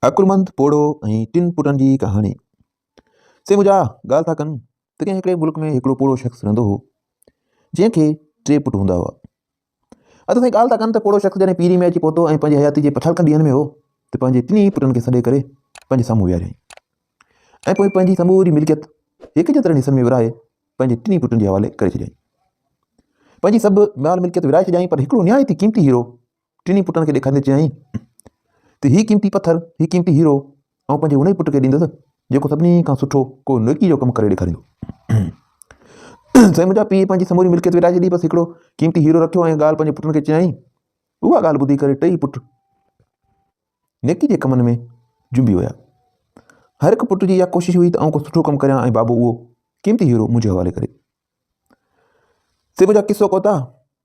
अकुलमंद पोड़ो ऐं टिन पुटनि जी कहाणी। से मुंहिंजा ॻाल्हि था कनि त कंहिं हिकिड़े मुल्क में हिकिड़ो पोड़ो शख़्स रहंदो हो जंहिंखे 3 पुट हूंदा हुआ। साईं ॻाल्हि था कनि त पोड़ो शख़्स जॾहिं पीढ़ी में अची पहुतो ऐं पंहिंजी हयाती जे पछाड़िकनि ॾींहंनि में हो त पंहिंजे टिनी पुटनि खे सॾे करे पंहिंजे साम्हूं विहारियईं ऐं पोइ पंहिंजी समूरी मिल्कियत हिकु जेतिरनि हिसनि में विराए पंहिंजे टिनी पुटनि जे हवाले करे छॾियईं। पंहिंजी सभु माल मिल्कियत विराए छॾियईं, पर हिकिड़ो निहायती क़ीमती हीरो टिनी पुटनि खे ॾेखारींदे चयईं त हीउ क़ीमती पथर, हीउ क़ीमती हीरो ऐं पंहिंजे उन ई पुट खे ॾींदुसि जेको सभिनी खां सुठो को नेकी जो कमु करे ॾेखारींदो। साईं मुंहिंजा पीउ पंहिंजी समूरी मिल्कियत विराए छॾी, बसि हिकिड़ो क़ीमती हीरो रखियो ऐं ॻाल्हि पंहिंजे पुटनि खे चयईं। उहा ॻाल्हि ॿुधी करे 2 पुट नेकी जे कमनि में जुंबी विया। हर हिकु पुट जी इहा कोशिशि हुई त आउं को सुठो कमु करियां ऐं बाबो उहो क़ीमती हीरो मुंहिंजे हवाले करे। से मुंहिंजा किसो कोता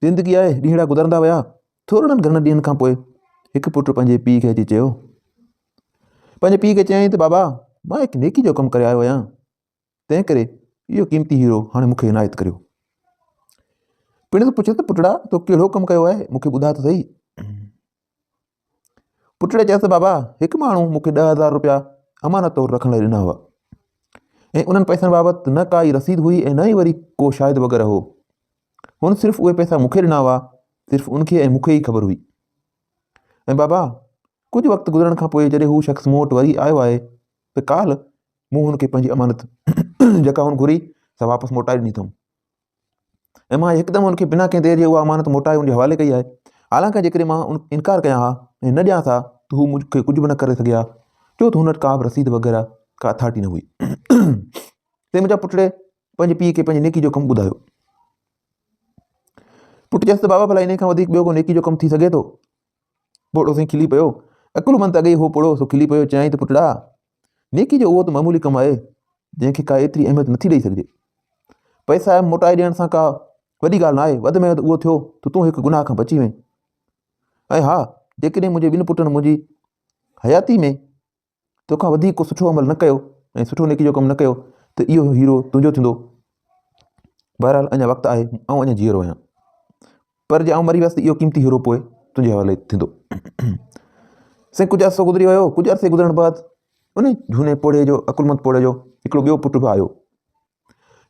ज़िंदगी आहे, ॾींहड़ा गुज़रंदा विया। थोरनि घणनि ॾींहंनि खां पोइ हिकु पुटु पंहिंजे पीउ खे अची चयो, पंहिंजे पीउ खे चयईं त बाबा, मां हिकु नेकी जो कमु करे आयो आहियां, तंहिं करे इहो क़ीमती हीरो हाणे मूंखे इनायत करियो। पिण त पुछियसि त पुटड़ा, तो कहिड़ो कमु कयो आहे, मूंखे ॿुधा त सही। पुटड़े चयसि बाबा, हिकु माण्हू मूंखे 10,000 रुपया अमानत तौरु रखण लाइ ॾिना हुआ ऐं उन्हनि पैसनि बाबति न काई रसीद हुई ऐं न ई वरी को शाहिद वग़ैरह हो। हुन सिर्फ़ु उहे पैसा मूंखे ॾिना हुआ, सिर्फ़ु उनखे ऐं मूंखे ई ख़बर हुई। ऐं बाबा, कुझु वक़्तु गुज़रण खां पोइ जॾहिं हू शख़्स मूं वटि वरी आयो आहे त काल्ह मूं हुनखे पंहिंजी अमानत जेका हुन घुरी सा वापसि मोटाए ॾिनी अथमि ऐं मां हिकदमि हुनखे बिना कंहिं देरि जे उहा अमानत मोटाए उनजे हवाले कई आहे। हालांकि जेकॾहिं मां इनकार कयां हा ऐं न ॾियां हा त हू मूंखे कुझु बि न करे सघिया, छो त हुन वटि का बि रसीद वग़ैरह का अथॉरिटी न हुई। ते मुंहिंजा पुटड़े पंहिंजे पीउ खे पंहिंजी नेकी जो कमु ॿुधायो। पुटु चयसि त बाबा, भला इन खां वधीक ॿियो को नेकी जो कमु थी सघे थो? पोड़ो साईं खिली पियो। अकुलमंद अॻे हो पोड़ो सो खिली पियो। चयईं त पुटड़ा, नेकी जो उहो त मामूली कमु आहे जंहिंखे का एतिरी अहमियत नथी ॾेई सघिजे। पैसा मोटाए ॾियण सां का वॾी ॻाल्हि न आहे, वधि में वधि उहो थियो त तूं हिकु गुनाह खां बची वएं। ऐं हा, जेकॾहिं मुंहिंजे 2 पुटनि मुंहिंजी हयाती में तोखां वधीक को सुठो अमल न कयो ऐं सुठो नेकी जो कमु न कयो त इहो हीरो तुंहिंजो थींदो। बहरहाल अञा वक़्तु आहे, ऐं अञा जीअरो आहियां, पर जे आउं मरी वियुसि त इहो क़ीमती हीरो पोइ तुंहिंजे हवाले थींदो। साईं कुझु अरसो गुज़री वियो। कुझु अरसे गुज़रण बाद उन झूने पोड़े जो, अकुलमंद पोड़े जो हिकिड़ो ॿियो पुटु बि आयो।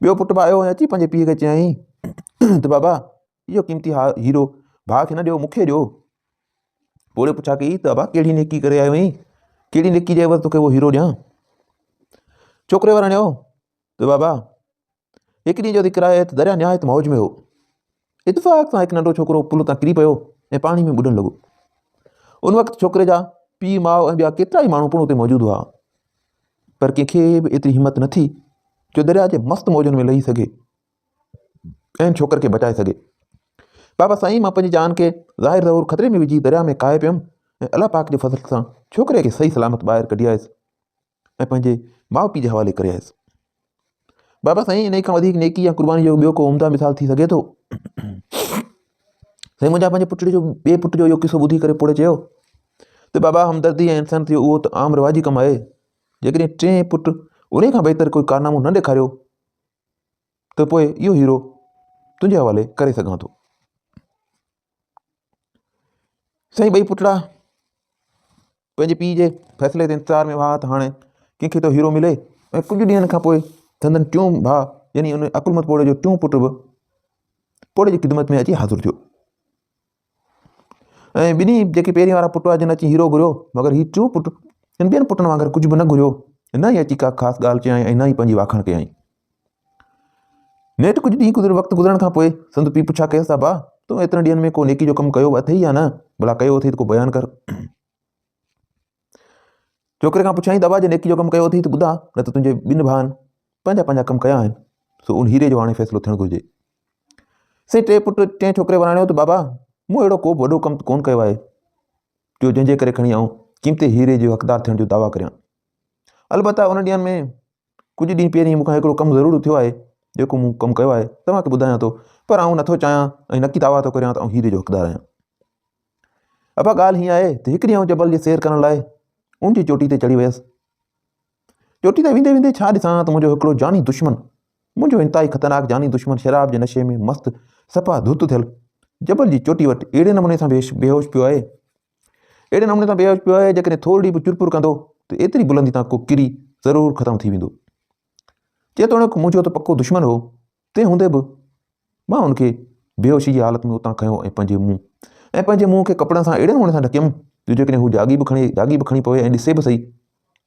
ॿियो पुटु बि आयो ऐं अची पंहिंजे पीउ खे चयईं त बाबा, इहो क़ीमती हीरो भाउ खे न ॾियो, मूंखे ॾियो। पोड़े पुछा कई त बाबा, कहिड़ी नेकी करे आयो आहीं, कहिड़ी नेकी जे एवज़ तोखे उहो हीरो ॾियां? छोकिरे वारनि चयो त बाबा, हिकु ॾींहुं जो ज़िक्र आहे त दरिया निहायत मौज में हो। इतफ़ाक़ सां हिकु नंढो छोकिरो पुल तां किरी पियो ऐं पाणी में ॿुॾणु लॻो। उन वक़्तु छोकिरे जा पीउ माउ ऐं ॿिया केतिरा ई माण्हू पिणु उते मौजूदु हुआ, पर कंहिंखे बि एतिरी हिमत न थी जो दरिया जे मस्तु मौजनि में लही सघे ऐं छोकिरे खे बचाए सघे। बाबा साईं, मां पंहिंजी जान खे ज़ाहिर ज़रूर ख़तरे में विझी दरिया में काए पियुमि ऐं अलाह पाक जे फज़ल सां छोकिरे खे सही सलामत ॿाहिरि कढी आयुसि ऐं पंहिंजे माउ पीउ जे हवाले करे आयुसि। बाबा साईं, इन खां वधीक नेकी या क़ुर्बानी जो ॿियो को उम्दा मिसाल थी सघे थो? साईं मुंहिंजा पंहिंजे पुट जो, ॿिए पुट जो इहो किसो ॿुधी करे पोड़े चयो त बाबा, हमदर्दी ऐं इंसान थियो उहो त आम रिवाजी कमु आहे। जेकॾहिं 3 पुट उन खां बहितर कोई कारनामो न ॾेखारियो त पोइ इहो हीरो तुंहिंजे हवाले करे सघां थो। साईं 2 पुटड़ा पंहिंजे पीउ जे फ़ैसिले ते इंतज़ार में हुआ त हाणे कंहिंखे तो हीरो मिले। ऐं कुझु ॾींहंनि खां पोइ संदनि टियों भाउ यानी उन अकुलमंद पोड़े जो टियों पुटु बि पोड़े जी ख़िदमत में अची हाज़ुर थियो। ऐं ॿिन्ही जेके पहिरीं वारा पुट हुआ जिन अची हीरो घुरियो, मगर हीउ टियों पुटु हिन ॿियनि पुटनि वांगुरु कुझु बि न घुरियो, न ई अची का ख़ासि ॻाल्हि चयईं ऐं न ई पंहिंजी वाखाण कयईं। नेठि कुझु ॾींहुं वक़्तु गुज़रण खां पोइ संदु पीउ पुछा कयसि, बाबा, तूं एतिरनि ॾींहंनि में को नेकी जो कमु कयो अथई या न? भला कयो अथई त को बयानु कर। छोकिरे खां पुछाईं, बाबा, जे नेकी जो कमु कयो अथई त ॿुधा, न त तुंहिंजे 2 भाउनि पंहिंजा पंहिंजा कमु कया आहिनि, सो उन हीरे जो हाणे फ़ैसिलो थियणु घुरिजे। साईं 3 पुट 3 छोकिरे वराणियो त बाबा, मूं अहिड़ो को बि वॾो कमु कोन कयो आहे जो जंहिंजे करे खणी आऊं क़ीमती हीरे जो हक़दार थियण जो दावा करियां। अलबत्ता उन ॾींहंनि में कुझु ॾींहं पहिरीं मूंखां हिकिड़ो कमु ज़रूरु थियो आहे जेको मूं कमु कयो आहे, तव्हांखे ॿुधायां थो, पर आउं नथो चाहियां ऐं नकी दावा थो करियां त आउं हीरे जो हक़दार आहियां। अबा, ॻाल्हि हीअं आहे त हिकु ॾींहुं जबल जे सैर करण लाइ उन जी चोटी ते चढ़ी वियसि। चोटी ते वेंदे वेंदे छा ॾिसां त मुंहिंजो हिकिड़ो जानी दुश्मन, मुंहिंजो इंतिहाई ख़तरनाक जानी दुश्मन शराब जे नशे में मस्तु सफ़ा धुत थियल जबल जी चोटी वटि अहिड़े नमूने सां बेहोश पियो आहे अहिड़े नमूने सां पियो आहे जेकॾहिं थोरी बि चुरपुर कंदो त एतिरी बुलंदी तां को किरी ज़रूरु ख़तमु थी वेंदो। जेतोणीकि मुंहिंजो त पको दुश्मन हो, तंहिं हूंदे बि मां हुनखे बेहोशी जी हालत में उतां खयो ऐं पंहिंजे मुंहं खे कपिड़नि सां अहिड़े नमूने सां ढकियमि जो जेकॾहिं हू जागी बि खणी पवे ऐं ॾिसे बि सही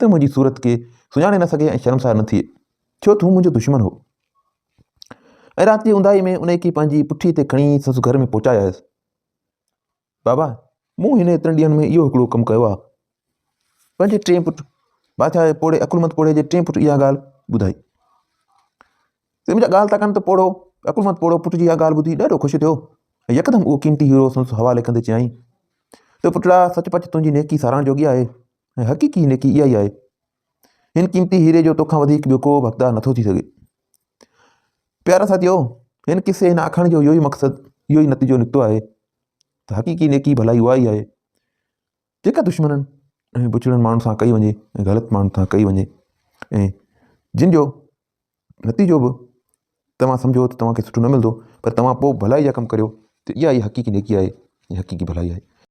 त मुंहिंजी सूरत खे सुञाणे न सघे ऐं शर्मसार न थिए, छो त हू मुंहिंजो दुश्मन हो। ऐं राति जी उंधाई में उन खे पंहिंजी पुठीअ ते खणी संदसि घर में पहुचाए आयुसि। बाबा, मूं हिन एतिरनि ॾींहंनि में इहो हिकिड़ो कमु कयो आहे। पंहिंजे टे पुट बादशाह पोड़े अकुलमत पोड़े जे टे पुट इहा ॻाल्हि ॿुधाई। मुंहिंजा ॻाल्हि था कनि त पोड़ो अकुलमत पोड़ो पुट जी इहा ॻाल्हि ॿुधी ॾाढो ख़ुशि थियो ऐं यकदमि उहो क़ीमती हीरो संदसि हवाले कंदे चयाईं त पुटड़ा, सचपच तुंहिंजी नेकी साराहण जोगी आहे ऐं हक़ीक़ी नेकी इहा ई आहे। हिन क़ीमती हीरे जो तोखां वधीक ॿियो को हक़दार नथो थी सघे। प्यारा साथियो, हिन किसे हिन आखण जो इहो ई मक़सदु, इहो ई नतीजो निकितो आहे त हक़ीक़ी नेकी भलाई उहा ई आहे जेका दुश्मननि ऐं बुछड़नि माण्हुनि सां कई वञे ऐं ग़लति माण्हुनि सां कई वञे ऐं जिन जो नतीजो बि तव्हां सम्झो त तव्हांखे सुठो न मिलंदो, पर तव्हां पोइ भलाई जा कमु करियो त इहा ई हक़ीक़ी नेकी आहे ऐं हक़ीक़ी भलाई आहे।